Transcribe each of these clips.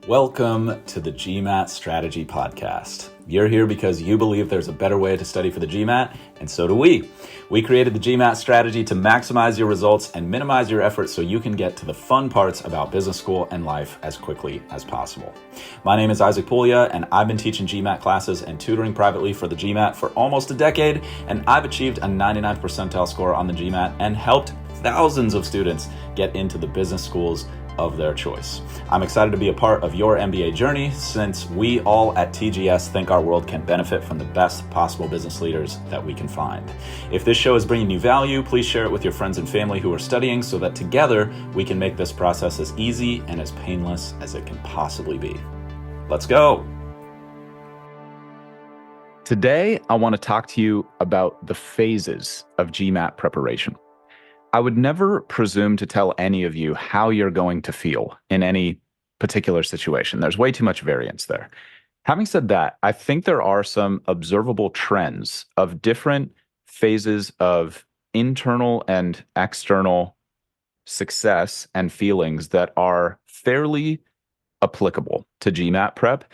Welcome to the GMAT Strategy Podcast. You're here because you believe there's a better way to study for the GMAT, and so do we. We created the GMAT strategy to maximize your results and minimize your effort so you can get to the fun parts about business school and life as quickly as possible. My name is Isaac Puglia, and I've been teaching GMAT classes and tutoring privately for the GMAT for almost a decade, and I've achieved a 99th percentile score on the GMAT and helped thousands of students get into the business schools of their choice. I'm excited to be a part of your MBA journey since we all at TGS think our world can benefit from the best possible business leaders that we can find. If this show is bringing you value, please share it with your friends and family who are studying so that together we can make this process as easy and as painless as it can possibly be. Let's go. Today, I want to talk to you about the phases of GMAT preparation. I would never presume to tell any of you how you're going to feel in any particular situation. There's way too much variance there. Having said that, I think there are some observable trends of different phases of internal and external success and feelings that are fairly applicable to GMAT prep.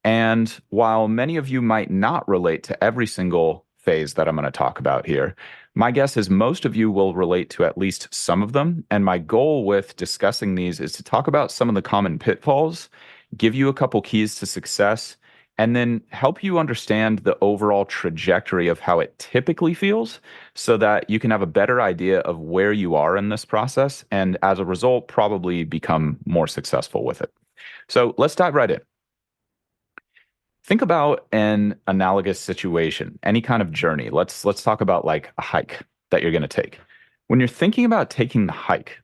And while many of you might not relate to every single phase that I'm going to talk about here, my guess is most of you will relate to at least some of them. And my goal with discussing these is to talk about some of the common pitfalls, give you a couple keys to success, and then help you understand the overall trajectory of how it typically feels so that you can have a better idea of where you are in this process. And as a result, probably become more successful with it. So let's dive right in. Think about an analogous situation, any kind of journey. Let's talk about like a hike that you're going to take. When you're thinking about taking the hike,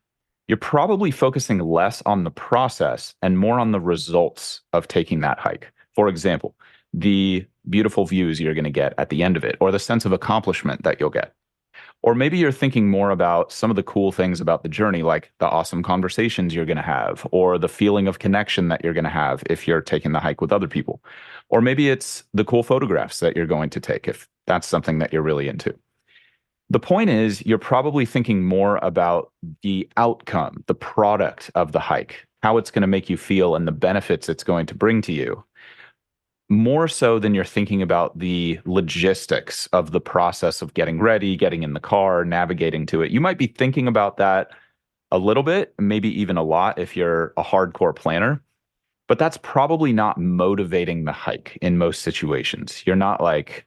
you're probably focusing less on the process and more on the results of taking that hike. For example, the beautiful views you're going to get at the end of it, or the sense of accomplishment that you'll get. Or maybe you're thinking more about some of the cool things about the journey, like the awesome conversations you're going to have, or the feeling of connection that you're going to have if you're taking the hike with other people. Or maybe it's the cool photographs that you're going to take, if that's something that you're really into. The point is, you're probably thinking more about the outcome, the product of the hike, how it's going to make you feel and the benefits it's going to bring to you, more so than you're thinking about the logistics of the process of getting ready, getting in the car, navigating to it. You might be thinking about that a little bit, maybe even a lot if you're a hardcore planner, but that's probably not motivating the hike in most situations. You're not like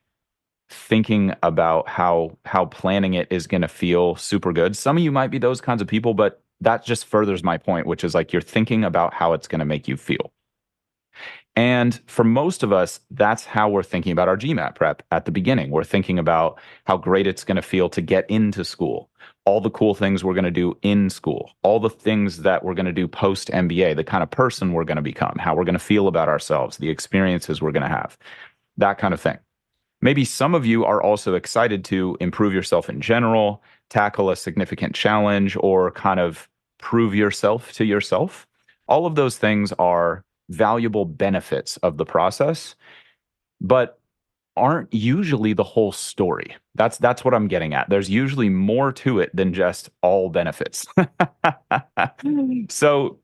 thinking about how planning it is going to feel super good. Some of you might be those kinds of people, but that just furthers my point, which is like you're thinking about how it's going to make you feel. And for most of us, that's how we're thinking about our GMAT prep at the beginning. We're thinking about how great it's going to feel to get into school, all the cool things we're going to do in school, all the things that we're going to do post MBA, the kind of person we're going to become, how we're going to feel about ourselves, the experiences we're going to have, that kind of thing. Maybe some of you are also excited to improve yourself in general, tackle a significant challenge, or kind of prove yourself to yourself. All of those things are valuable benefits of the process, but aren't usually the whole story. That's what I'm getting at. There's usually more to it than just all benefits. So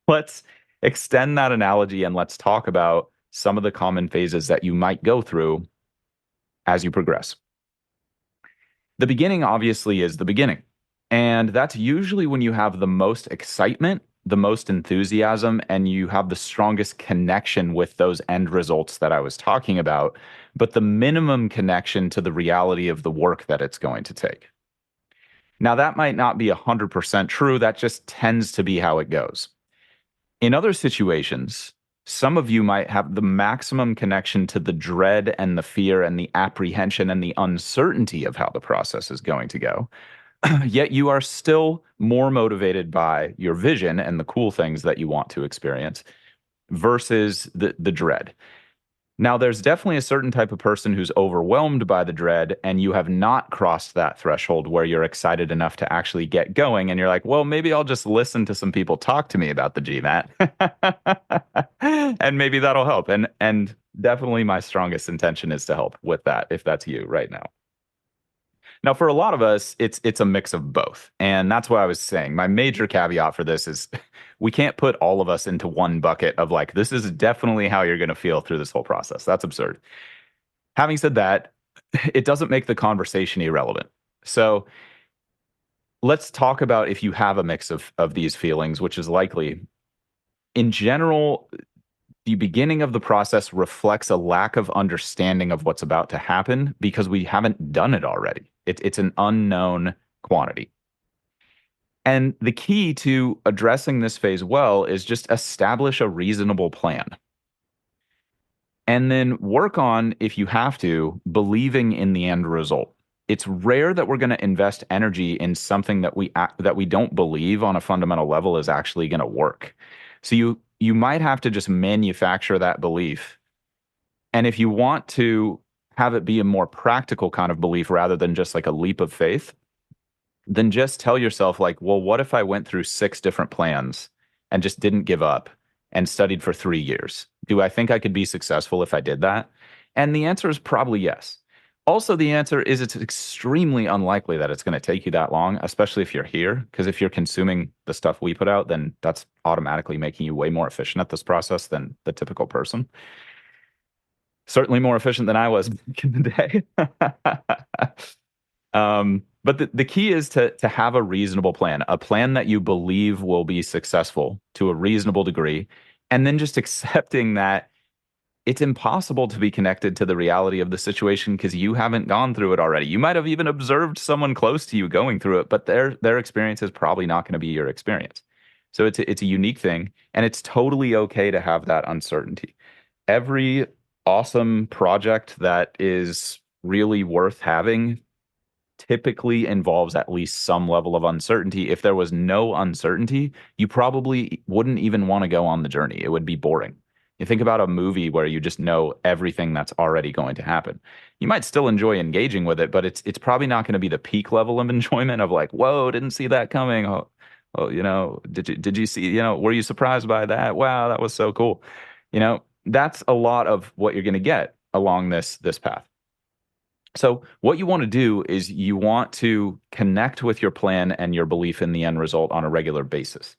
let's extend that analogy and let's talk about some of the common phases that you might go through as you progress. The beginning obviously is the beginning, and that's usually when you have the most excitement, the most enthusiasm, and you have the strongest connection with those end results that I was talking about, but the minimum connection to the reality of the work that it's going to take. Now, that might not be 100% true. That just tends to be how it goes. In other situations, some of you might have the maximum connection to the dread and the fear and the apprehension and the uncertainty of how the process is going to go. Yet you are still more motivated by your vision and the cool things that you want to experience versus the dread. Now, there's definitely a certain type of person who's overwhelmed by the dread, and you have not crossed that threshold where you're excited enough to actually get going. And you're like, well, maybe I'll just listen to some people talk to me about the GMAT, and maybe that'll help. And definitely my strongest intention is to help with that, if that's you right now. Now, for a lot of us, it's a mix of both. And that's what I was saying. My major caveat for this is we can't put all of us into one bucket of like, this is definitely how you're going to feel through this whole process. That's absurd. Having said that, it doesn't make the conversation irrelevant. So let's talk about if you have a mix of these feelings, which is likely. In general, the beginning of the process reflects a lack of understanding of what's about to happen because we haven't done it already. It's an unknown quantity. And the key to addressing this phase well is just establish a reasonable plan. And then work on, if you have to, believing in the end result. It's rare that we're going to invest energy in something that we don't believe on a fundamental level is actually going to work. So you might have to just manufacture that belief. And if you want to have it be a more practical kind of belief rather than just like a leap of faith, then just tell yourself like, well, what if I went through 6 different plans and just didn't give up and studied for 3 years? Do I think I could be successful if I did that? And the answer is probably yes. Also, the answer is it's extremely unlikely that it's going to take you that long, especially if you're here, because if you're consuming the stuff we put out, then that's automatically making you way more efficient at this process than the typical person. Certainly more efficient than I was back in the day. But the key is to have a reasonable plan, a plan that you believe will be successful to a reasonable degree, and then just accepting that it's impossible to be connected to the reality of the situation because you haven't gone through it already. You might have even observed someone close to you going through it, but their experience is probably not going to be your experience. So it's a unique thing, and it's totally okay to have that uncertainty. Every awesome project that is really worth having typically involves at least some level of uncertainty. If there was no uncertainty, you probably wouldn't even want to go on the journey. It would be boring. You think about a movie where you just know everything that's already going to happen. You might still enjoy engaging with it, but it's probably not going to be the peak level of enjoyment of like, whoa, didn't see that coming. Oh, did you see, were you surprised by that? Wow, that was so cool. That's a lot of what you're going to get along this path. So what you want to do is you want to connect with your plan and your belief in the end result on a regular basis.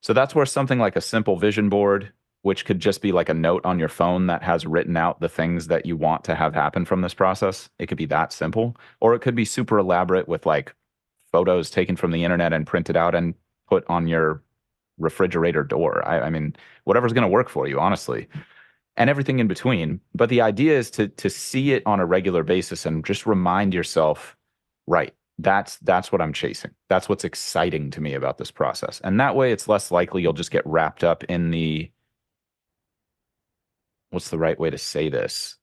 So that's where something like a simple vision board, which could just be like a note on your phone that has written out the things that you want to have happen from this process. It could be that simple, or it could be super elaborate with like photos taken from the internet and printed out and put on your refrigerator door. I mean, whatever's going to work for you, honestly, and everything in between. But the idea is to see it on a regular basis and just remind yourself, right, that's what I'm chasing. That's what's exciting to me about this process. And that way it's less likely you'll just get wrapped up in what's the right way to say this?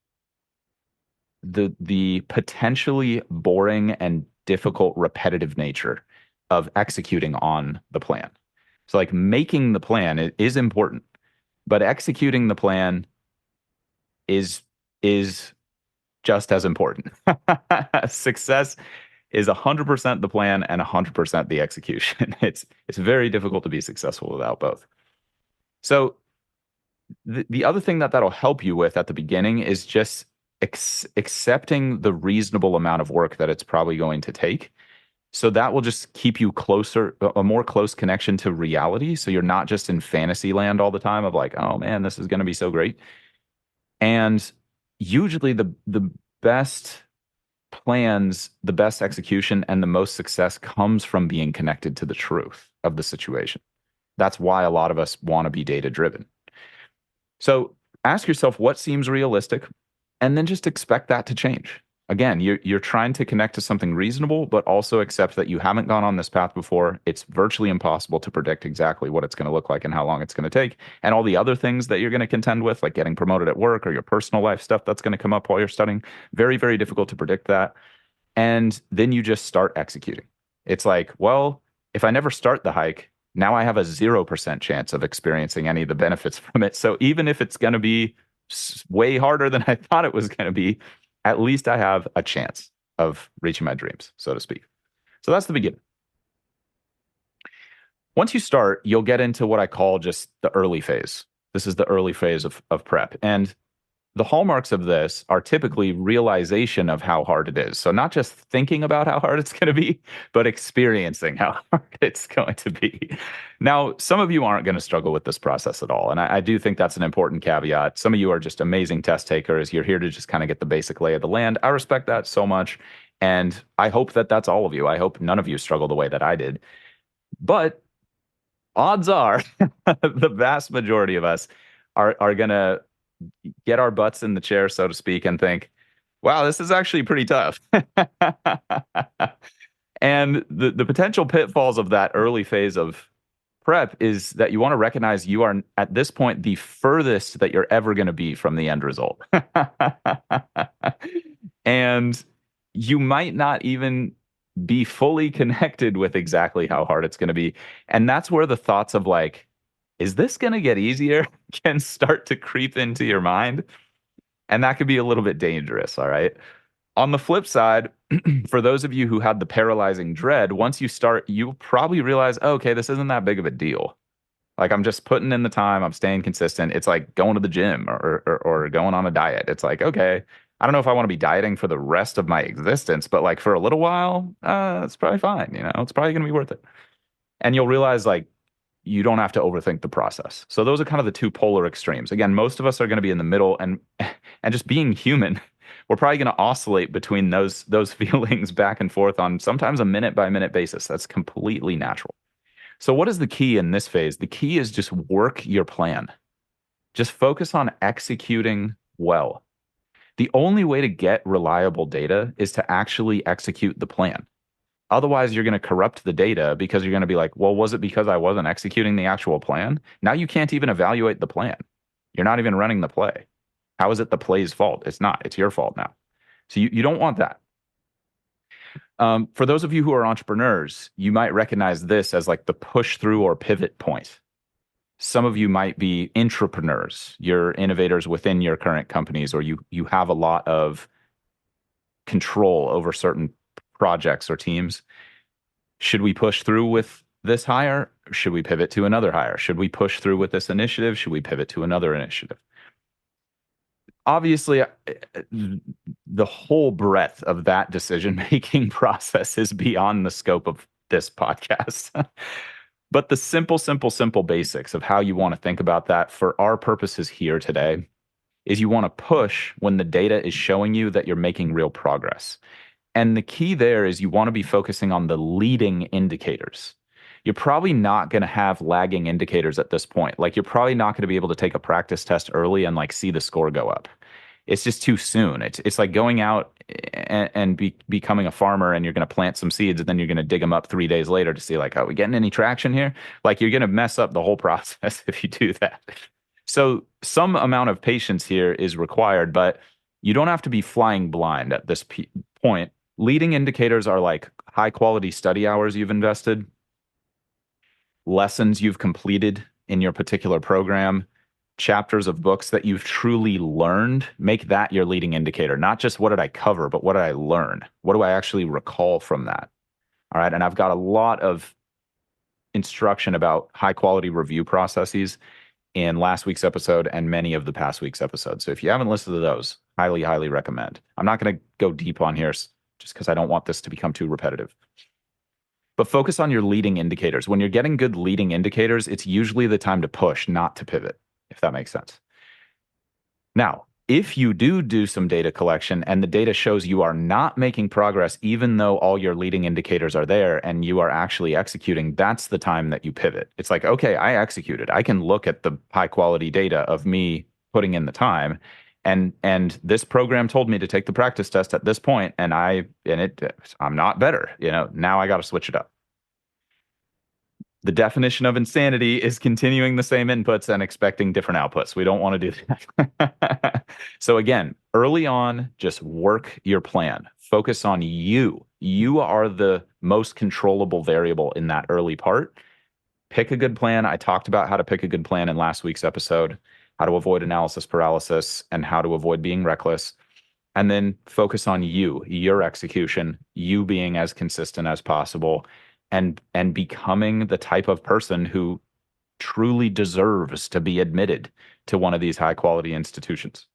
The potentially boring and difficult repetitive nature of executing on the plan. So like making the plan is important, but executing the plan is just as important. Success is 100% the plan and 100% the execution. It's very difficult to be successful without both. So the other thing that'll help you with at the beginning is just accepting the reasonable amount of work that it's probably going to take. So that will just keep you closer, a more close connection to reality. So you're not just in fantasy land all the time of like, oh man, this is going to be so great. And usually the best plans, the best execution, and the most success comes from being connected to the truth of the situation. That's why a lot of us want to be data driven. So ask yourself what seems realistic, and then just expect that to change. Again, you're trying to connect to something reasonable, but also accept that you haven't gone on this path before. It's virtually impossible to predict exactly what it's going to look like and how long it's going to take. And all the other things that you're going to contend with, like getting promoted at work or your personal life stuff that's going to come up while you're studying, very, very difficult to predict that. And then you just start executing. It's like, well, if I never start the hike, now I have a 0% chance of experiencing any of the benefits from it. So even if it's going to be way harder than I thought it was going to be, at least I have a chance of reaching my dreams, so to speak. So that's the beginning. Once you start, you'll get into what I call just the early phase. This is the early phase of prep. And the hallmarks of this are typically realization of how hard it is. So not just thinking about how hard it's going to be, but experiencing how hard it's going to be. Now, some of you aren't going to struggle with this process at all. And I do think that's an important caveat. Some of you are just amazing test takers. You're here to just kind of get the basic lay of the land. I respect that so much. And I hope that that's all of you. I hope none of you struggle the way that I did. But odds are the vast majority of us are going to get our butts in the chair, so to speak, and think, wow, this is actually pretty tough. And the potential pitfalls of that early phase of prep is that you want to recognize you are at this point the furthest that you're ever going to be from the end result. And you might not even be fully connected with exactly how hard it's going to be. And that's where the thoughts of like, is this going to get easier can start to creep into your mind. And that could be a little bit dangerous. All right. On the flip side, for those of you who had the paralyzing dread, once you start, you probably realize, oh, okay, this isn't that big of a deal. Like I'm just putting in the time, I'm staying consistent. It's like going to the gym or going on a diet. It's like, okay, I don't know if I want to be dieting for the rest of my existence, but like for a little while, it's probably fine. You know, it's probably going to be worth it. And you'll realize like you don't have to overthink the process. So those are kind of the two polar extremes. Again, most of us are going to be in the middle and just being human, we're probably going to oscillate between those feelings back and forth on sometimes a minute by minute basis. That's completely natural. So what is the key in this phase? The key is just work your plan. Just focus on executing well. The only way to get reliable data is to actually execute the plan. Otherwise, you're going to corrupt the data because you're going to be like, well, was it because I wasn't executing the actual plan? Now you can't even evaluate the plan. You're not even running the play. How is it the play's fault? It's not. It's your fault now. So you don't want that. For those of you who are entrepreneurs, you might recognize this as like the push through or pivot point. Some of you might be intrapreneurs. You're innovators within your current companies, or you have a lot of control over certain projects or teams. Should we push through with this hire? Should we pivot to another hire? Should we push through with this initiative? Should we pivot to another initiative? Obviously, the whole breadth of that decision-making process is beyond the scope of this podcast. But the simple basics of how you want to think about that for our purposes here today is you want to push when the data is showing you that you're making real progress. And the key there is you want to be focusing on the leading indicators. You're probably not going to have lagging indicators at this point. Like you're probably not going to be able to take a practice test early and like see the score go up. It's just too soon. It's like going out and becoming a farmer and you're going to plant some seeds and then you're going to dig them up 3 days later to see like, are we getting any traction here? Like you're going to mess up the whole process if you do that. So some amount of patience here is required, but you don't have to be flying blind at this point. Leading indicators are like high quality study hours you've invested, lessons you've completed in your particular program, chapters of books that you've truly learned. Make that your leading indicator. Not just what did I cover, but what did I learn? What do I actually recall from that? All right. And I've got a lot of instruction about high quality review processes in last week's episode and many of the past week's episodes. So if you haven't listened to those, highly recommend. I'm not going to go deep on here just because I don't want this to become too repetitive. But focus on your leading indicators. When you're getting good leading indicators, it's usually the time to push, not to pivot, if that makes sense. Now, if you do some data collection and the data shows you are not making progress, even though all your leading indicators are there and you are actually executing, that's the time that you pivot. It's like, okay, I executed. I can look at the high quality data of me putting in the time. And this program told me to take the practice test at this point, and I'm not better. Now I got to switch it up. The definition of insanity is continuing the same inputs and expecting different outputs. We don't want to do that. So again, early on, just work your plan. Focus on you. You are the most controllable variable in that early part. Pick a good plan. I talked about how to pick a good plan in last week's episode, how to avoid analysis paralysis, and how to avoid being reckless. And then focus on you, your execution, you being as consistent as possible, and becoming the type of person who truly deserves to be admitted to one of these high quality institutions.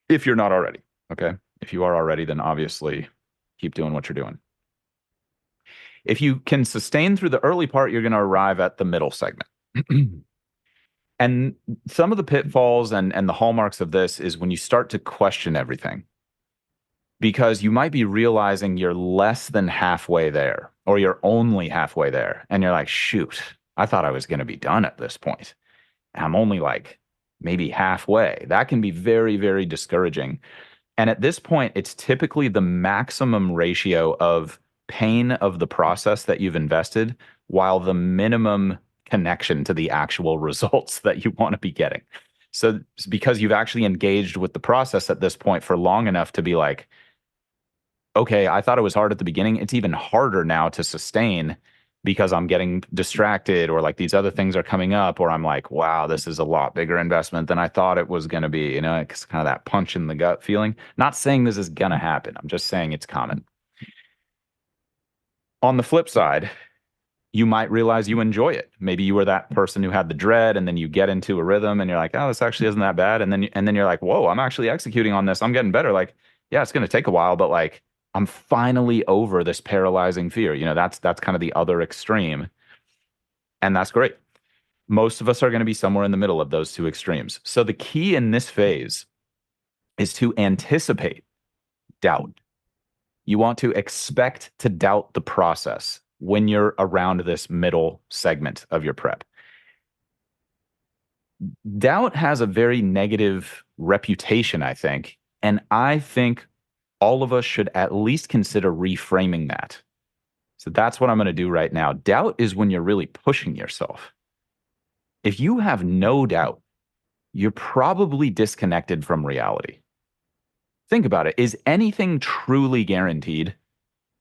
if you're not already. Okay. If you are already, then obviously keep doing what you're doing. If you can sustain through the early part, you're going to arrive at the middle segment. And some of the pitfalls and the hallmarks of this is when you start to question everything, because you might be realizing you're less than halfway there, or you're only halfway there. And you're like, shoot, I thought I was going to be done at this point. I'm only like maybe halfway. That can be very, very discouraging. And at this point, it's typically the maximum ratio of pain of the process that you've invested, while the minimum connection to the actual results that you want to be getting. So it's because you've actually engaged with the process at this point for long enough to be like, okay, I thought it was hard at the beginning. It's even harder now to sustain because I'm getting distracted, or like these other things are coming up, or I'm like, wow, this is a lot bigger investment than I thought it was going to be. You know, it's kind of that punch in the gut feeling. Not saying this is going to happen. I'm just saying it's common. On the flip side, you might realize you enjoy it. Maybe you were that person who had the dread, and then you get into a rhythm and you're like, oh, this actually isn't that bad. And then you're like, whoa, I'm actually executing on this. I'm getting better. Like, yeah, it's going to take a while, but like I'm finally over this paralyzing fear. You know, that's kind of the other extreme. And that's great. Most of us are going to be somewhere in the middle of those two extremes. So the key in this phase is to anticipate doubt. You want to expect to doubt the process when you're around this middle segment of your prep. Doubt has a very negative reputation, I think. And I think all of us should at least consider reframing that. So that's what I'm going to do right now. Doubt is when you're really pushing yourself. If you have no doubt, you're probably disconnected from reality. Think about it. Is anything truly guaranteed?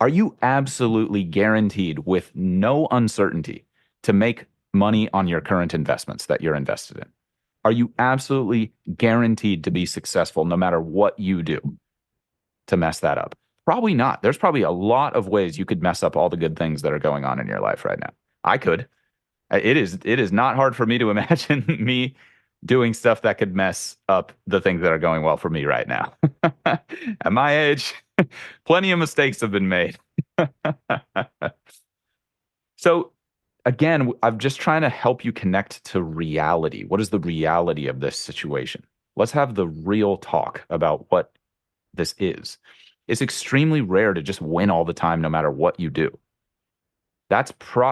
Are you absolutely guaranteed with no uncertainty to make money on your current investments that you're invested in? Are you absolutely guaranteed to be successful no matter what you do to mess that up? Probably not. There's probably a lot of ways you could mess up all the good things that are going on in your life right now. I could. It is not hard for me to imagine me doing stuff that could mess up the things that are going well for me right now. At my age, plenty of mistakes have been made. So again, I'm just trying to help you connect to reality. What is the reality of this situation? Let's have the real talk about what this is. It's extremely rare to just win all the time, no matter what you do.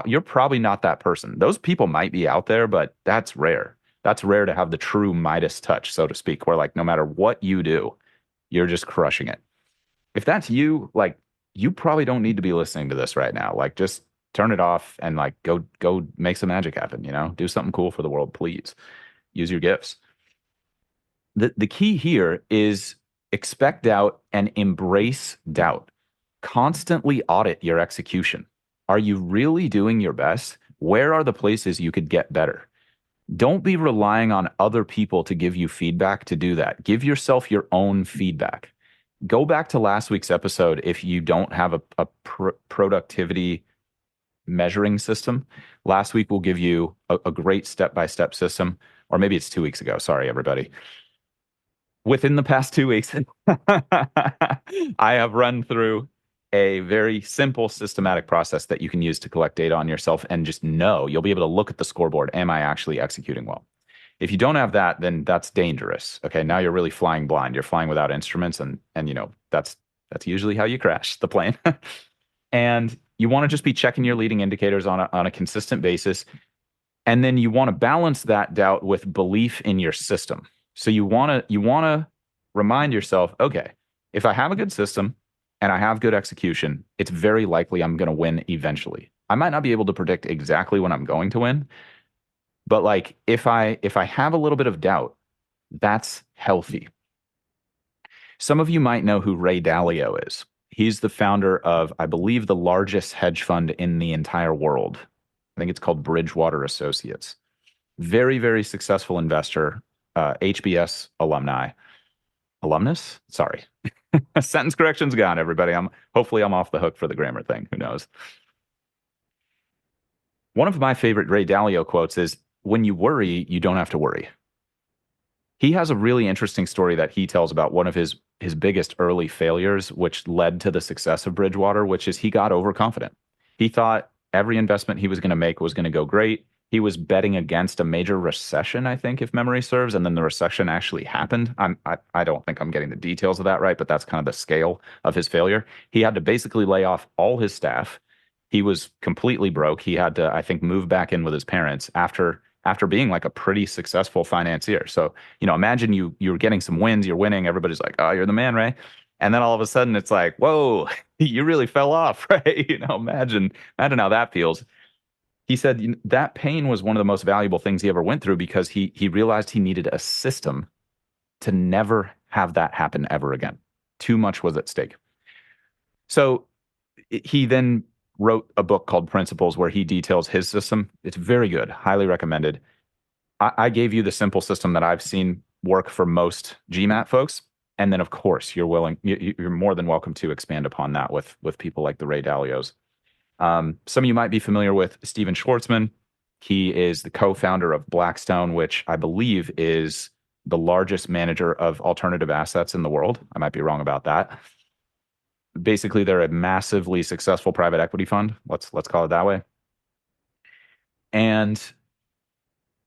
You're probably not that person. Those people might be out there, but that's rare. That's rare to have the true Midas touch, so to speak, where like no matter what you do, you're just crushing it. If that's you, like you probably don't need to be listening to this right now. Like just turn it off and like go make some magic happen, you know? Do something cool for the world, please. Use your gifts. The key here is expect doubt and embrace doubt. Constantly audit your execution. Are you really doing your best? Where are the places you could get better? Don't be relying on other people to give you feedback to do that. Give yourself your own feedback. Go back to last week's episode if you don't have a productivity measuring system. Last week will give you a great step-by-step system, or maybe it's 2 weeks ago. Sorry, everybody. Within the past 2 weeks, I have run through a very simple systematic process that you can use to collect data on yourself and just know you'll be able to look at the scoreboard. Am I actually executing well? If you don't have that, then that's dangerous. Okay, now you're really flying blind. You're flying without instruments, and you know that's usually how you crash the plane. And you want to just be checking your leading indicators on a consistent basis. And then you want to balance that doubt with belief in your system. So you want to remind yourself, okay, if I have a good system and I have good execution, it's very likely I'm going to win eventually. I might not be able to predict exactly when I'm going to win, but like if I have a little bit of doubt, that's healthy. Some of you might know who Ray Dalio is. He's the founder of, I believe, the largest hedge fund in the entire world. I think it's called Bridgewater Associates. Very, very successful investor, HBS alumni. Alumnus? Sorry. Sentence correction's gone, everybody. Hopefully I'm off the hook for the grammar thing. Who knows? One of my favorite Ray Dalio quotes is, when you worry, you don't have to worry. He has a really interesting story that he tells about one of his biggest early failures, which led to the success of Bridgewater, which is he got overconfident. He thought every investment he was going to make was going to go great. He was betting against a major recession, I think, if memory serves, and then the recession actually happened. I don't think I'm getting the details of that right, but that's kind of the scale of his failure. He had to basically lay off all his staff. He was completely broke. He had to, I think, move back in with his parents after being like a pretty successful financier. So, imagine you're getting some wins, you're winning, everybody's like, "Oh, you're the man, Ray." And then all of a sudden it's like, "Whoa, you really fell off," right? Imagine how that feels. He said that pain was one of the most valuable things he ever went through because he realized he needed a system to never have that happen ever again. Too much was at stake. So he then wrote a book called Principles where he details his system. It's very good, highly recommended. I gave you the simple system that I've seen work for most GMAT folks. And then, of course, you're more than welcome to expand upon that with people like the Ray Dalios. Some of you might be familiar with Steven Schwartzman. He is the co-founder of Blackstone, which I believe is the largest manager of alternative assets in the world. I might be wrong about that. Basically, they're a massively successful private equity fund. Let's call it that way. And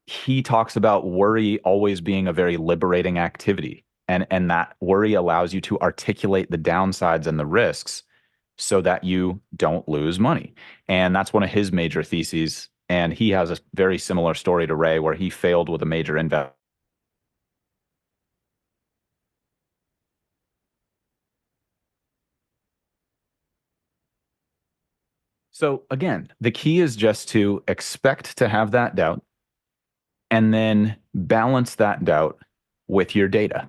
he talks about worry always being a very liberating activity. And that worry allows you to articulate the downsides and the risks so that you don't lose money. And that's one of his major theses. And he has a very similar story to Ray where he failed with a major investment. So again, the key is just to expect to have that doubt and then balance that doubt with your data.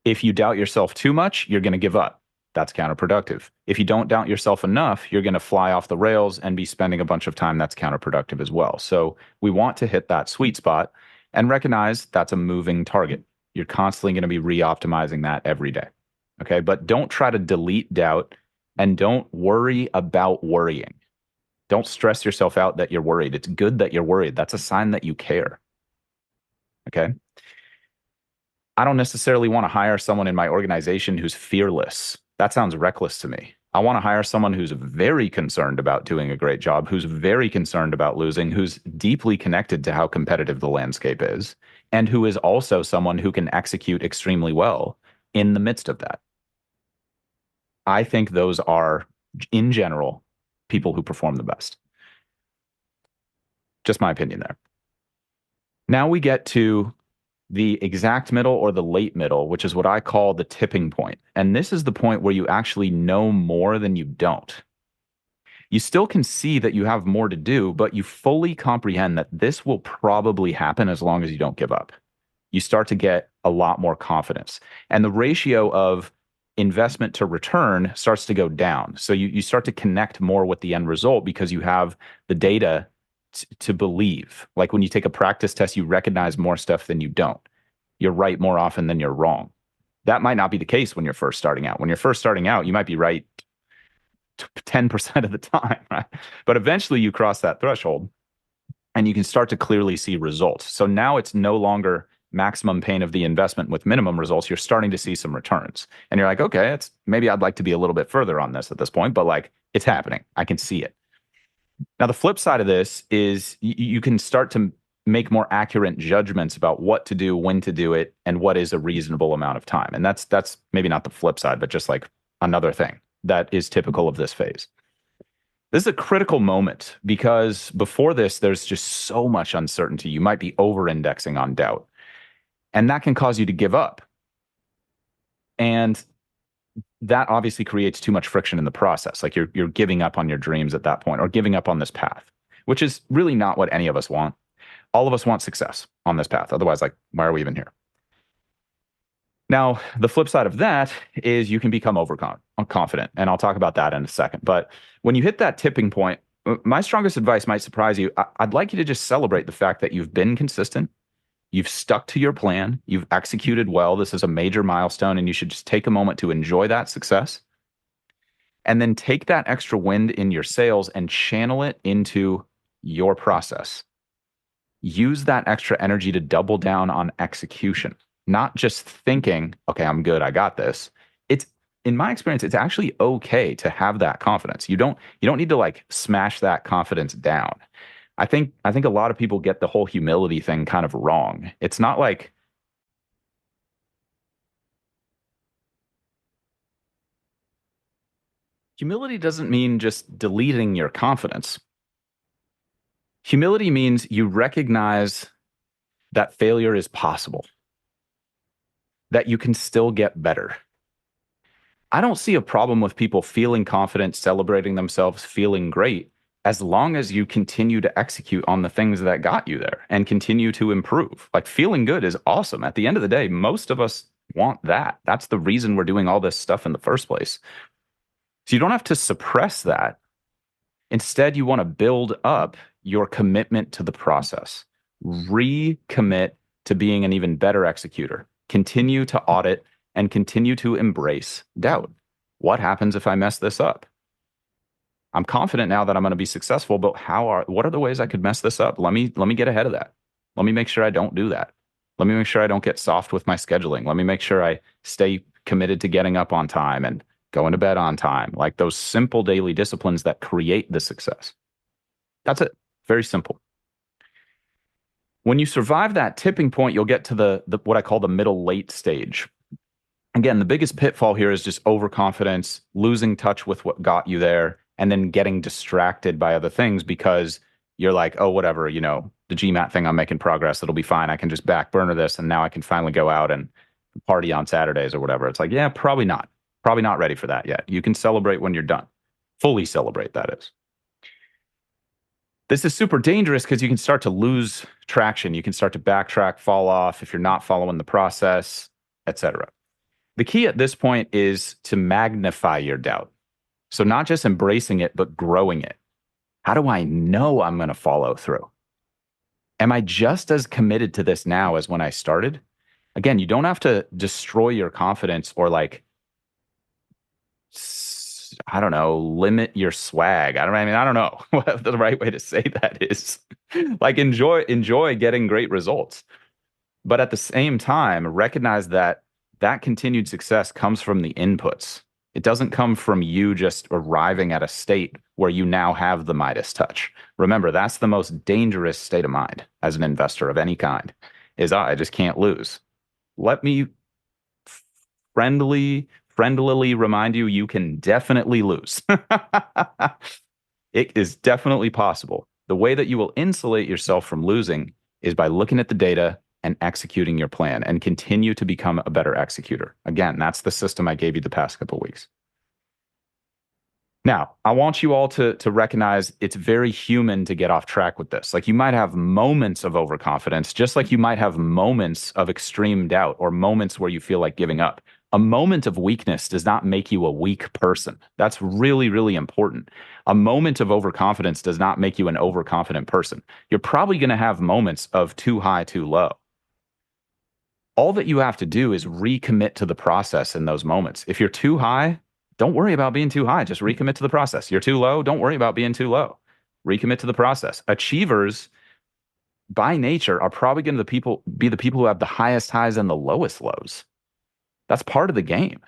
If you doubt yourself too much, you're going to give up. That's counterproductive. If you don't doubt yourself enough, you're going to fly off the rails and be spending a bunch of time that's counterproductive as well. So we want to hit that sweet spot and recognize that's a moving target. You're constantly going to be re-optimizing that every day. Okay. But don't try to delete doubt and don't worry about worrying. Don't stress yourself out that you're worried. It's good that you're worried. That's a sign that you care. Okay. I don't necessarily want to hire someone in my organization who's fearless. That sounds reckless to me. I want to hire someone who's very concerned about doing a great job, who's very concerned about losing, who's deeply connected to how competitive the landscape is, and who is also someone who can execute extremely well in the midst of that. I think those are, in general, people who perform the best. Just my opinion there. Now we get to the exact middle or the late middle, which is what I call the tipping point. And this is the point where you actually know more than you don't. You still can see that you have more to do, but you fully comprehend that this will probably happen as long as you don't give up. You start to get a lot more confidence. And the ratio of investment to return starts to go down. So you start to connect more with the end result because you have the data to believe. Like when you take a practice test, you recognize more stuff than you don't. You're right more often than you're wrong. That might not be the case when you're first starting out. When you're first starting out, you might be right 10% of the time, right? But eventually you cross that threshold and you can start to clearly see results. So now it's no longer maximum pain of the investment with minimum results. You're starting to see some returns. And you're like, okay, maybe I'd like to be a little bit further on this at this point, but like it's happening. I can see it. Now, the flip side of this is you can start to make more accurate judgments about what to do, when to do it, and what is a reasonable amount of time. And that's maybe not the flip side, but just like another thing that is typical of this phase. This is a critical moment because before this, there's just so much uncertainty. You might be over-indexing on doubt, and that can cause you to give up. And that obviously creates too much friction in the process. Like you're giving up on your dreams at that point or giving up on this path, which is really not what any of us want. All of us want success on this path. Otherwise, like, why are we even here? Now, the flip side of that is you can become overconfident, and I'll talk about that in a second. But when you hit that tipping point, my strongest advice might surprise you. I'd like you to just celebrate the fact that you've been consistent. You've stuck to your plan. You've executed well. This is a major milestone, and you should just take a moment to enjoy that success. And then take that extra wind in your sails and channel it into your process. use that extra energy to double down on execution, not just thinking, okay, I'm good, I got this. It's in my experience, it's actually okay to have that confidence. You don't need to like smash that confidence down. I think a lot of people get the whole humility thing kind of wrong. It's not like humility doesn't mean just deleting your confidence. Humility means you recognize that failure is possible, that you can still get better. I don't see a problem with people feeling confident, celebrating themselves, feeling great, as long as you continue to execute on the things that got you there and continue to improve. Like feeling good is awesome. At the end of the day, most of us want that. That's the reason we're doing all this stuff in the first place. So you don't have to suppress that. Instead, you want to build up your commitment to the process, recommit to being an even better executor, continue to audit and continue to embrace doubt. What happens if I mess this up? I'm confident now that I'm going to be successful, but what are the ways I could mess this up? Let me get ahead of that. Let me make sure I don't do that. Let me make sure I don't get soft with my scheduling. Let me make sure I stay committed to getting up on time and going to bed on time. Like those simple daily disciplines that create the success. That's it. Very simple. When you survive that tipping point, you'll get to the what I call the middle late stage. Again, the biggest pitfall here is just overconfidence, losing touch with what got you there, and then getting distracted by other things because you're like, oh, whatever, the GMAT thing, I'm making progress. It'll be fine. I can just back burner this. And now I can finally go out and party on Saturdays or whatever. It's like, yeah, probably not. Probably not ready for that yet. You can celebrate when you're done. Fully celebrate, that is. This is super dangerous because you can start to lose traction. You can start to backtrack, fall off if you're not following the process, etc. The key at this point is to magnify your doubt. So not just embracing it, but growing it. How do I know I'm going to follow through? Am I just as committed to this now as when I started? Again, you don't have to destroy your confidence or like, I don't know, limit your swag. I don't know what the right way to say that is. Like enjoy getting great results. But at the same time, recognize that that continued success comes from the inputs. It doesn't come from you just arriving at a state where you now have the Midas touch. Remember, that's the most dangerous state of mind as an investor of any kind, is I just can't lose. Let me friendlily remind you, you can definitely lose. It is definitely possible. The way that you will insulate yourself from losing is by looking at the data and executing your plan and continue to become a better executor. Again, that's the system I gave you the past couple of weeks. Now, I want you all to recognize it's very human to get off track with this. Like you might have moments of overconfidence, just like you might have moments of extreme doubt or moments where you feel like giving up. A moment of weakness does not make you a weak person. That's really, really important. A moment of overconfidence does not make you an overconfident person. You're probably going to have moments of too high, too low. All that you have to do is recommit to the process in those moments. If you're too high, don't worry about being too high. Just recommit to the process. You're too low, don't worry about being too low. Recommit to the process. Achievers, by nature, are probably going to be the people who have the highest highs and the lowest lows. That's part of the game.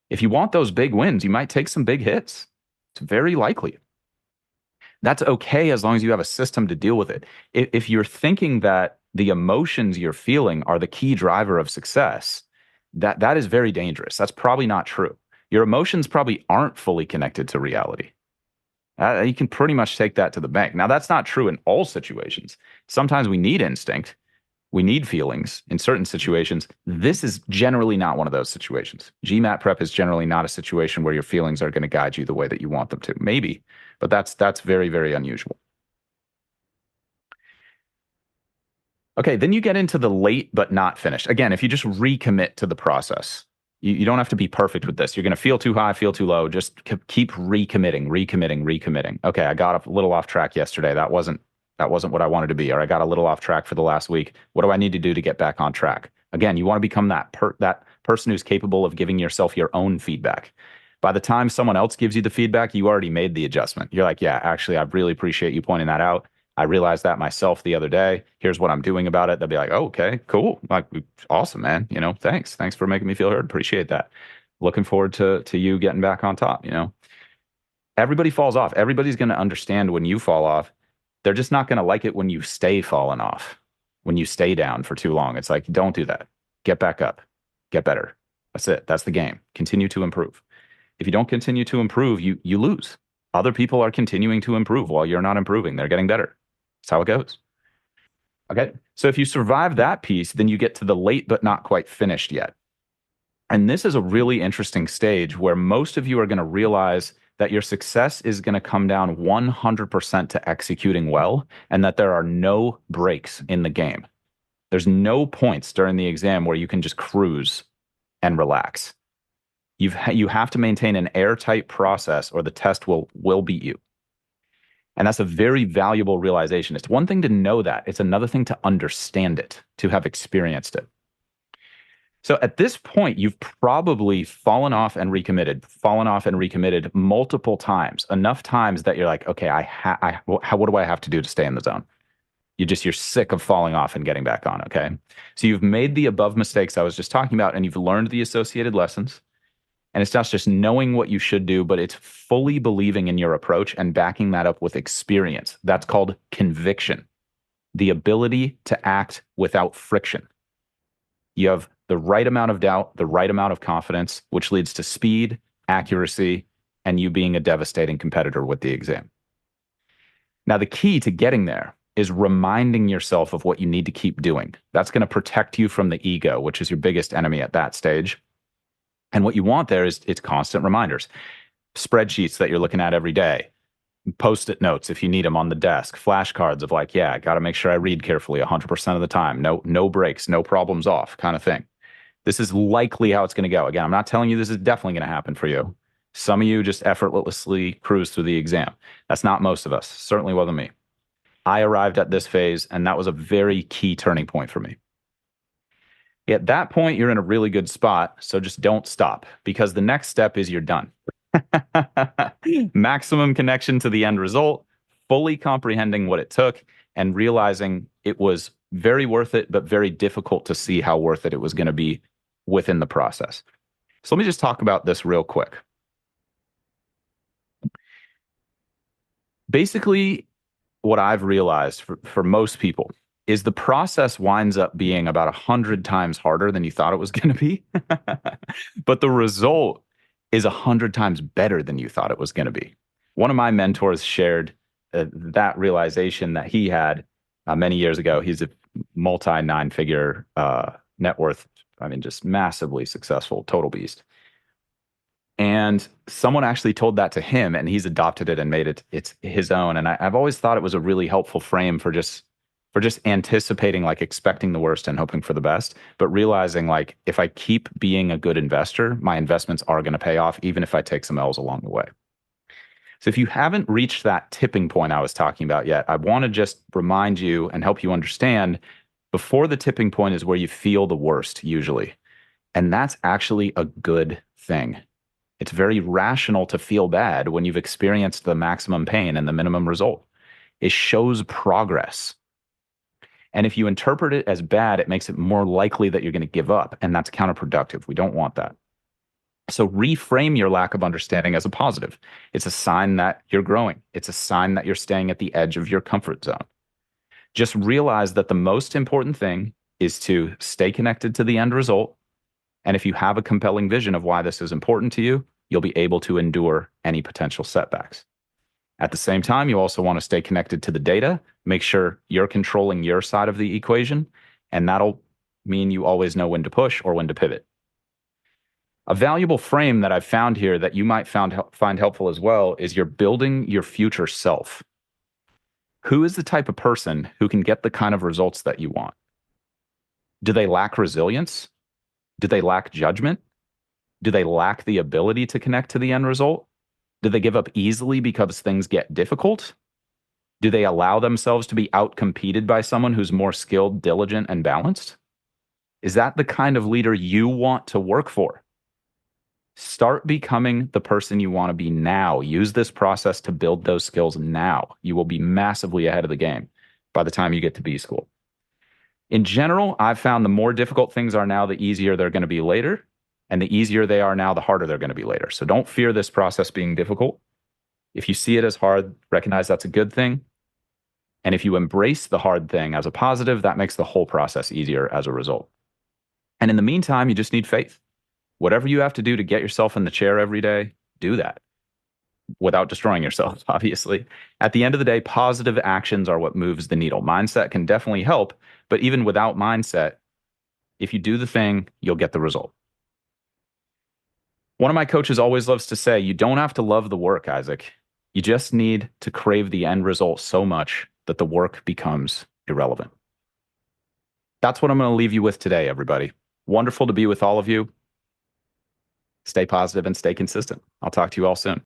If you want those big wins, you might take some big hits. It's very likely. That's okay as long as you have a system to deal with it. If you're thinking that the emotions you're feeling are the key driver of success, that is very dangerous. That's probably not true. Your emotions probably aren't fully connected to reality. You can pretty much take that to the bank. Now, that's not true in all situations. Sometimes we need instinct. We need feelings in certain situations. This is generally not one of those situations. GMAT prep is generally not a situation where your feelings are going to guide you the way that you want them to. Maybe, but that's very, very unusual. Okay, then you get into the late but not finished. Again, if you just recommit to the process, you don't have to be perfect with this. You're going to feel too high, feel too low. Just keep recommitting. Okay, I got a little off track yesterday. That wasn't what I wanted to be, or I got a little off track for the last week. What do I need to do to get back on track? Again, you want to become that person who's capable of giving yourself your own feedback. By the time someone else gives you the feedback, you already made the adjustment. You're like, yeah, actually, I really appreciate you pointing that out. I realized that myself the other day. Here's what I'm doing about it. They'll be like, oh, okay, cool. Like, awesome, man. Thanks. Thanks for making me feel heard. Appreciate that. Looking forward to you getting back on top. Everybody falls off. Everybody's going to understand when you fall off. They're just not going to like it when you stay falling off, when you stay down for too long. It's like, don't do that. Get back up, get better. That's it. That's the game. Continue to improve. If you don't continue to improve, you lose. Other people are continuing to improve while you're not improving. They're getting better. That's how it goes. Okay. So if you survive that piece, then you get to the late but not quite finished yet. And this is a really interesting stage where most of you are going to realize that your success is going to come down 100% to executing well, and that there are no breaks in the game. There's no points during the exam where you can just cruise and relax. You have to maintain an airtight process or the test will beat you. And that's a very valuable realization. It's one thing to know that. It's another thing to understand it, to have experienced it. So at this point, you've probably fallen off and recommitted multiple times, enough times that you're like, okay, what do I have to do to stay in the zone? You're sick of falling off and getting back on, okay? So you've made the above mistakes I was just talking about, and you've learned the associated lessons. And it's not just knowing what you should do, but it's fully believing in your approach and backing that up with experience. That's called conviction, the ability to act without friction. You have the right amount of doubt, the right amount of confidence, which leads to speed, accuracy, and you being a devastating competitor with the exam. Now, the key to getting there is reminding yourself of what you need to keep doing. That's going to protect you from the ego, which is your biggest enemy at that stage. And what you want there is it's constant reminders, spreadsheets that you're looking at every day, post-it notes if you need them on the desk, flashcards of like, yeah, I got to make sure I read carefully 100% of the time. No breaks, no problems off kind of thing. This is likely how it's going to go. Again, I'm not telling you this is definitely going to happen for you. Some of you just effortlessly cruise through the exam. That's not most of us. Certainly wasn't me. I arrived at this phase, and that was a very key turning point for me. At that point, you're in a really good spot, so just don't stop, because the next step is you're done. Maximum connection to the end result, fully comprehending what it took, and realizing it was very worth it, but very difficult to see how worth it was going to be within the process. So let me just talk about this real quick. Basically, what I've realized for most people is the process winds up being about 100 times harder than you thought it was going to be. But the result is 100 times better than you thought it was going to be. One of my mentors shared that realization that he had many years ago. He's a multi nine-figure net worth, just massively successful, total beast. And someone actually told that to him, and he's adopted it and made it's his own. And I've always thought it was a really helpful frame for just anticipating, like expecting the worst and hoping for the best, but realizing like if I keep being a good investor, my investments are going to pay off, even if I take some L's along the way. So if you haven't reached that tipping point I was talking about yet, I want to just remind you and help you understand before the tipping point is where you feel the worst usually. And that's actually a good thing. It's very rational to feel bad when you've experienced the maximum pain and the minimum result. It shows progress. And if you interpret it as bad, it makes it more likely that you're going to give up. And that's counterproductive. We don't want that. So reframe your lack of understanding as a positive. It's a sign that you're growing. It's a sign that you're staying at the edge of your comfort zone. Just realize that the most important thing is to stay connected to the end result. And if you have a compelling vision of why this is important to you, you'll be able to endure any potential setbacks. At the same time, you also want to stay connected to the data, make sure you're controlling your side of the equation, and that'll mean you always know when to push or when to pivot. A valuable frame that I've found here that you might find helpful as well is you're building your future self. Who is the type of person who can get the kind of results that you want? Do they lack resilience? Do they lack judgment? Do they lack the ability to connect to the end result? Do they give up easily because things get difficult? Do they allow themselves to be outcompeted by someone who's more skilled, diligent, and balanced? Is that the kind of leader you want to work for? Start becoming the person you want to be now. Use this process to build those skills now. You will be massively ahead of the game by the time you get to B school. In general, I've found the more difficult things are now, the easier they're going to be later. And the easier they are now, the harder they're going to be later. So don't fear this process being difficult. If you see it as hard, recognize that's a good thing. And if you embrace the hard thing as a positive, that makes the whole process easier as a result. And in the meantime, you just need faith. Whatever you have to do to get yourself in the chair every day, do that without destroying yourself, obviously. At the end of the day, positive actions are what moves the needle. Mindset can definitely help, but even without mindset, if you do the thing, you'll get the result. One of my coaches always loves to say, you don't have to love the work, Isaac. You just need to crave the end result so much that the work becomes irrelevant. That's what I'm going to leave you with today, everybody. Wonderful to be with all of you. Stay positive and stay consistent. I'll talk to you all soon.